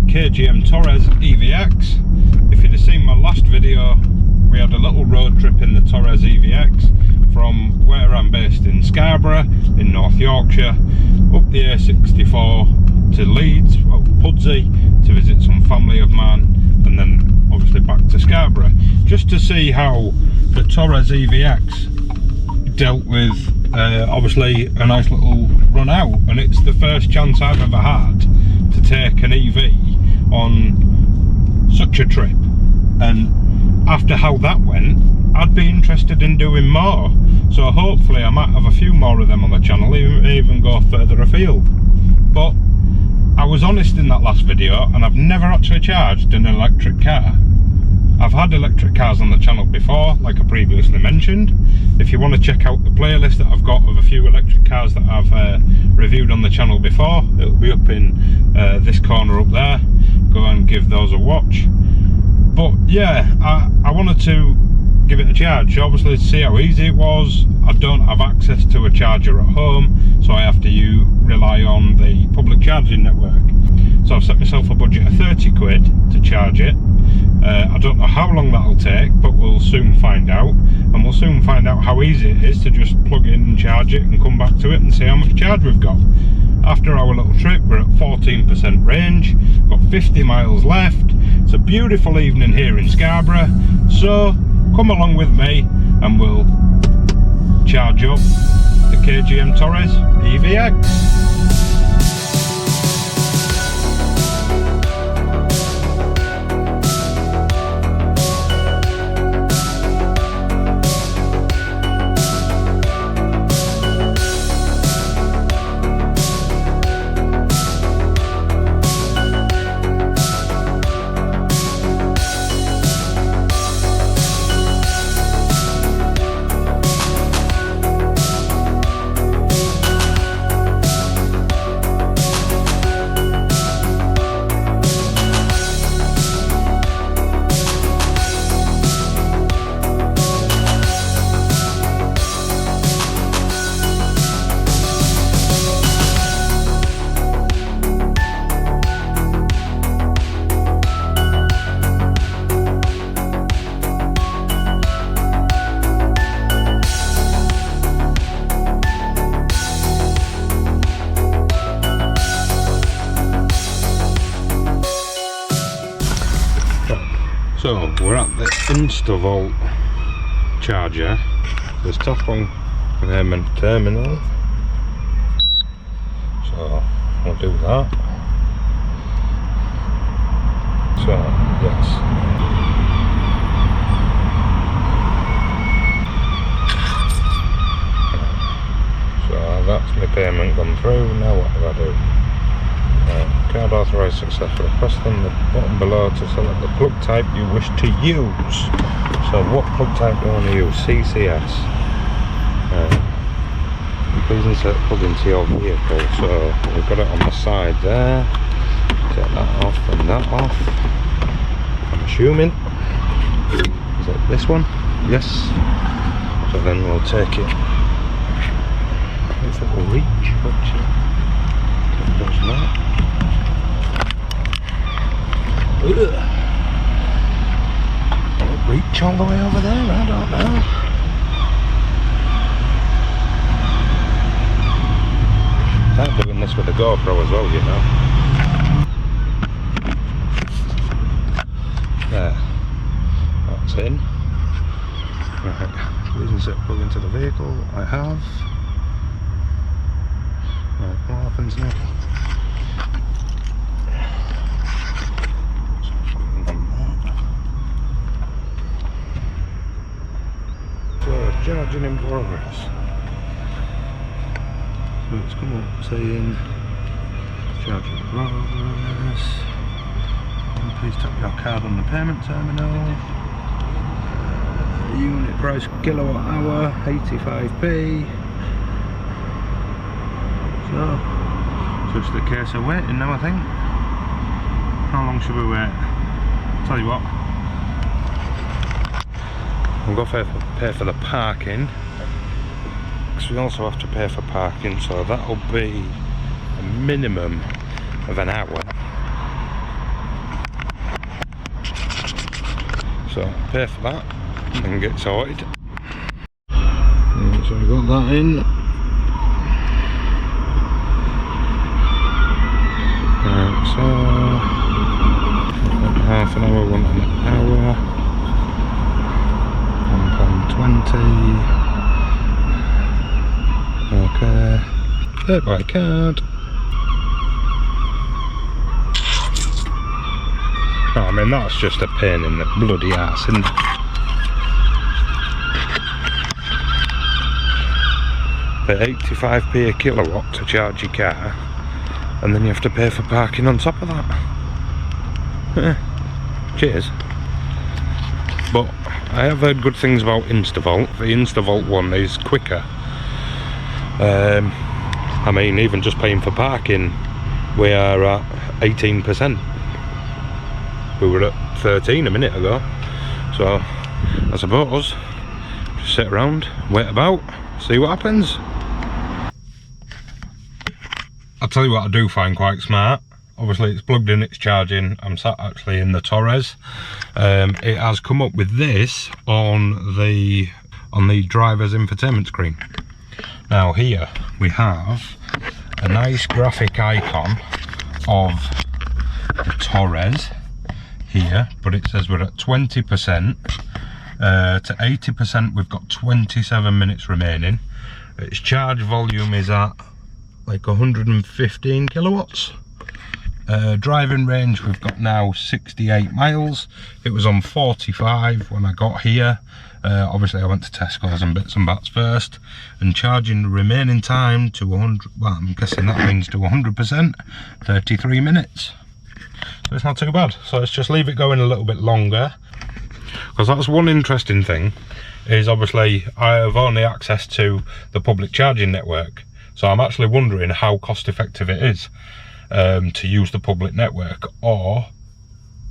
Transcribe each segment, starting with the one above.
KGM Torres EVX. If you'd have seen my last video, we had a little road trip in the Torres EVX from where I'm based in Scarborough in North Yorkshire up the A64 to Leeds, well Pudsey, to visit some family of mine, and then obviously back to Scarborough just to see how the Torres EVX dealt with obviously a nice little run out. And it's the first chance I've ever had to take an EV on such a trip, and after how that went, I'd be interested in doing more, so hopefully I might have a few more of them on the channel, even go further afield. But I was honest in that last video, and I've never actually charged an electric car. I've had electric cars on the channel before, like I previously mentioned. If you want to check out the playlist that I've got of a few electric cars that I've reviewed on the channel before, it'll be up in this corner up there. Go and give those a watch. But yeah, I wanted to give it a charge, obviously to see how easy it was. I don't have access to a charger at home, so I have to rely on the public charging network. So I've set myself a budget of 30 quid to charge it. I don't know how long that'll take, but we'll soon find out, and we'll soon find out how easy it is to just plug in and charge it and come back to it and see how much charge we've got. After our little trip, we're at 14% range, got 50 miles left. It's a beautiful evening here in Scarborough, so come along with me and we'll charge up the KGM Torres EVX. So we're at the InstaVolt charger, there's top on payment terminal, so we'll do that. So yes, so that's my payment gone through. Now what do I do? Card authorised successfully. Press on the button below to select the plug type you wish to use. So what plug type do I want to use? CCS. Please insert plug into your vehicle. So we've got it on the side there. Take that off and that off. I'm assuming. Is it this one? Yes. So then we'll take it. If it will reach, which it does not. Will it reach all the way over there? I don't know. I'm doing this with a GoPro as well, you know. There. That's in. Right. Please insert plug into the vehicle. I have. Right, what happens now? Charging in progress. So it's come up saying charging in progress. Please tap your card on the payment terminal. Unit price kilowatt hour 85p. So just a case of waiting now, I think. How long should we wait? Tell you what, we'll go pay for the parking, because we also have to pay for parking, so that'll be a minimum of an hour. So pay for that and get sorted. So we got that in. So half an hour, 1 hour, 1.20. Okay, pay by card. Oh, I mean, that's just a pain in the bloody ass, isn't it? Pay 85p a kilowatt to charge your car, and then you have to pay for parking on top of that. Cheers. But I have heard good things about InstaVolt. The InstaVolt one is quicker. I mean, even just paying for parking, we are at 18%. We were at 13 a minute ago. So I suppose just sit around, wait about, see what happens. I'll tell you what I do find quite smart. Obviously it's plugged in, it's charging. I'm sat actually in the Torres. It has come up with this on the driver's infotainment screen. Now here we have a nice graphic icon of the Torres here, but it says we're at 20%. To 80% we've got 27 minutes remaining. Its charge volume is at like 115 kilowatts. Driving range we've got now 68 miles. It was on 45 when I got here. Obviously I went to Tesco's and bits and bats first, and charging the remaining time to 100, well I'm guessing that means to 100%, 33 minutes. So it's not too bad. So let's just leave it going a little bit longer, because that's one interesting thing, is obviously I have only access to the public charging network. So I'm actually wondering how cost effective it is to use the public network, or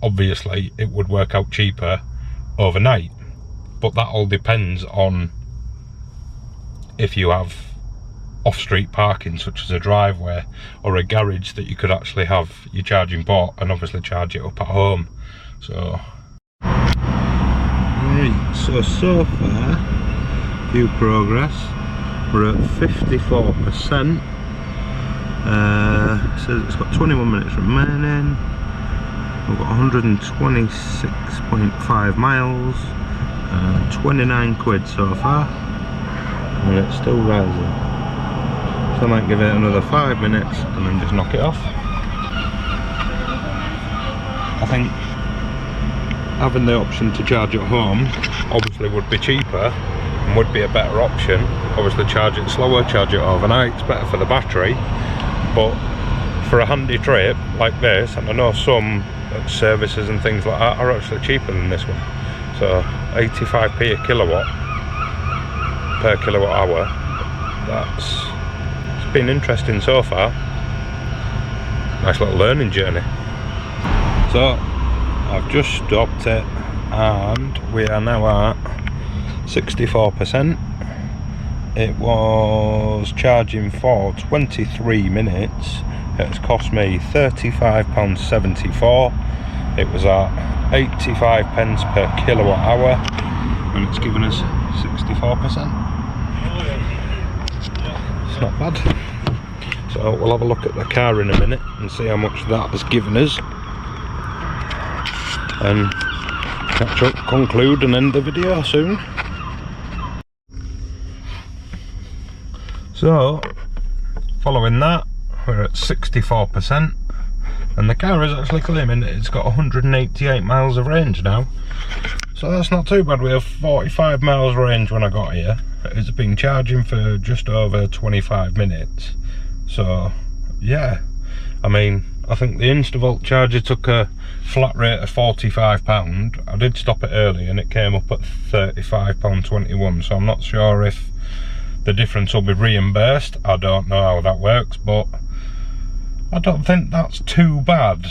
obviously it would work out cheaper overnight, but that all depends on if you have off-street parking such as a driveway or a garage that you could actually have your charging port and obviously charge it up at home. So right, so far view progress, we're at 54%. Says it's got 21 minutes remaining. We've got 126.5 miles, 29 quid so far, and it's still rising. So I might give it another 5 minutes and then just knock it off. I think having the option to charge at home obviously would be cheaper and would be a better option. Obviously charge it slower, charge it overnight, it's better for the battery. But for a handy trip like this, and I know some services and things like that are actually cheaper than this one. So 85p a kilowatt per kilowatt hour, it's been interesting so far. Nice little learning journey. So I've just stopped it and we are now at 64%. It was charging for 23 minutes. It's cost me £35.74. It was at 85 pence per kilowatt hour, and it's given us 64%. It's not bad. So we'll have a look at the car in a minute and see how much that has given us, and catch up, conclude and end the video soon. So following that, we're at 64%, and the car is actually claiming that it's got 188 miles of range now. So that's not too bad. We have 45 miles range when I got here. It's been charging for just over 25 minutes. So yeah, I mean, I think the InstaVolt charger took a flat rate of £45. I did stop it early and it came up at £35.21, so I'm not sure if the difference will be reimbursed. I don't know how that works, but I don't think that's too bad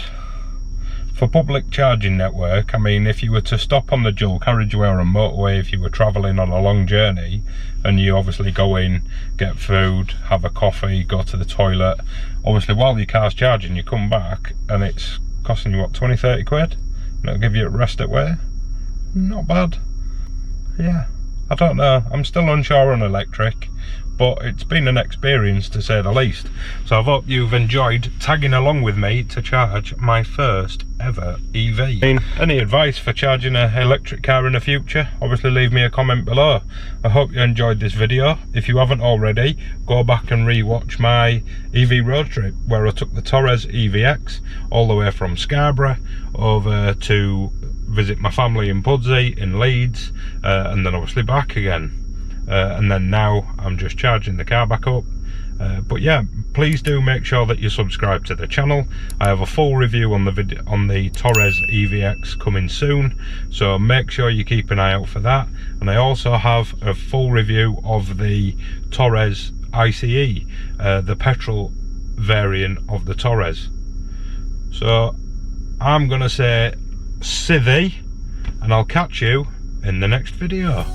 for public charging network. I mean, if you were to stop on the dual carriageway or a motorway, if you were travelling on a long journey and you obviously go in, get food, have a coffee, go to the toilet, obviously while your car's charging you come back and it's costing you what, 20-30 quid, and it'll give you a rest at way. not bad. Yeah, I don't know, I'm still unsure on electric, but it's been an experience to say the least. So I hope you've enjoyed tagging along with me to charge my first ever EV. I mean, any advice for charging an electric car in the future? Obviously leave me a comment below. I hope you enjoyed this video. If you haven't already, go back and re-watch my EV road trip where I took the Torres EVX all the way from Scarborough over to visit my family in Pudsey in Leeds, and then obviously back again. And then now I'm just charging the car back up. But yeah, please do make sure that you subscribe to the channel. I have a full review on the Torres EVX coming soon, so make sure you keep an eye out for that. And I also have a full review of the Torres ICE, the petrol variant of the Torres. So I'm gonna say sithee, and I'll catch you in the next video.